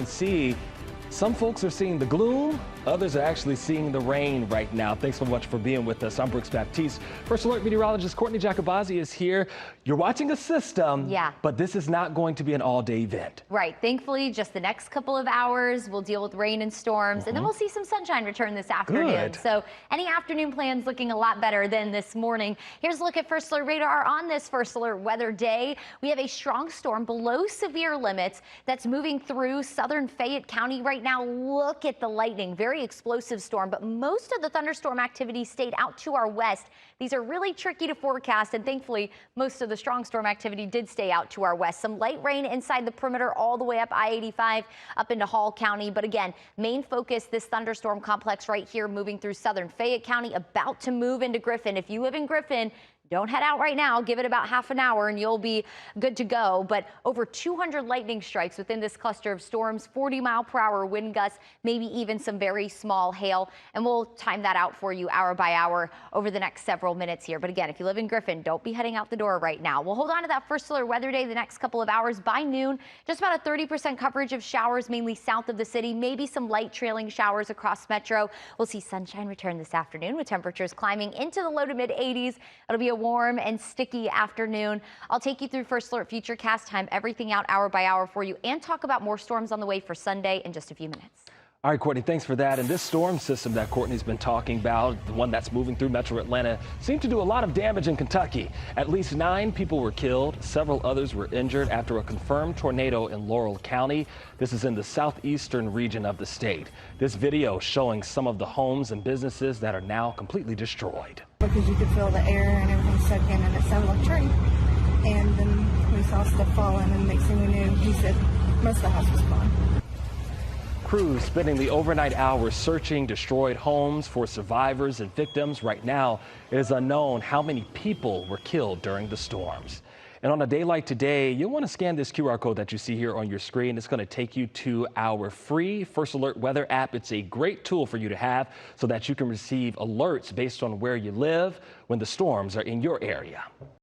can see some folks are seeing the gloom, others are actually seeing the rain right now. Thanks so much for being with us. I'm Brooks Baptiste. First Alert meteorologist Courtney Jacobazzi is here. You're watching a system, but this is not going to be an all-day event. Right. Thankfully, just the next couple of hours, we'll deal with rain and storms, and then we'll see some sunshine return this afternoon. Good. So any afternoon plans looking a lot better than this morning. Here's a look at First Alert radar on this First Alert weather day. We have a strong storm below severe limits that's moving through southern Fayette County right now. Look at the lightning. Very explosive storm, but most of the thunderstorm activity stayed out to our west. These are really tricky to forecast, and thankfully, most of the strong storm activity did stay out to our west. Some light rain inside the perimeter all the way up I-85 up into Hall County. But again, main focus, this thunderstorm complex right here moving through southern Fayette County, about to move into Griffin. If you live in Griffin, don't head out right now. Give it about half an hour and you'll be good to go. But over 200 lightning strikes within this cluster of storms, 40-mile-per-hour wind gusts, maybe even some very small hail. And we'll time that out for you hour by hour over the next several minutes here. But again, if you live in Griffin, don't be heading out the door right now. We'll hold on to that First Alert weather day the next couple of hours. By noon, just about a 30% coverage of showers, mainly south of the city, maybe some light trailing showers across Metro. We'll see sunshine return this afternoon with temperatures climbing into the low to mid 80s. It'll be a warm and sticky afternoon. I'll take you through First Alert Futurecast, time everything out hour by hour for you, and talk about more storms on the way for Sunday in just a few minutes. All right, Courtney, thanks for that. And this storm system that Courtney's been talking about, the one that's moving through metro Atlanta, seemed to do a lot of damage in Kentucky. At least 9 people were killed. Several others were injured after a confirmed tornado in Laurel County. This is in the southeastern region of the state. This video showing some of the homes and businesses that are now completely destroyed. Because you could feel the air and everything soak in, and it sounded like a train. And then we saw stuff falling, and next thing we knew, he said most of the house was gone. Crews spending the overnight hours searching destroyed homes for survivors and victims. Right now, it is unknown how many people were killed during the storms. And on a day like today, you'll want to scan this QR code that you see here on your screen. It's going to take you to our free First Alert weather app. It's a great tool for you to have so that you can receive alerts based on where you live when the storms are in your area.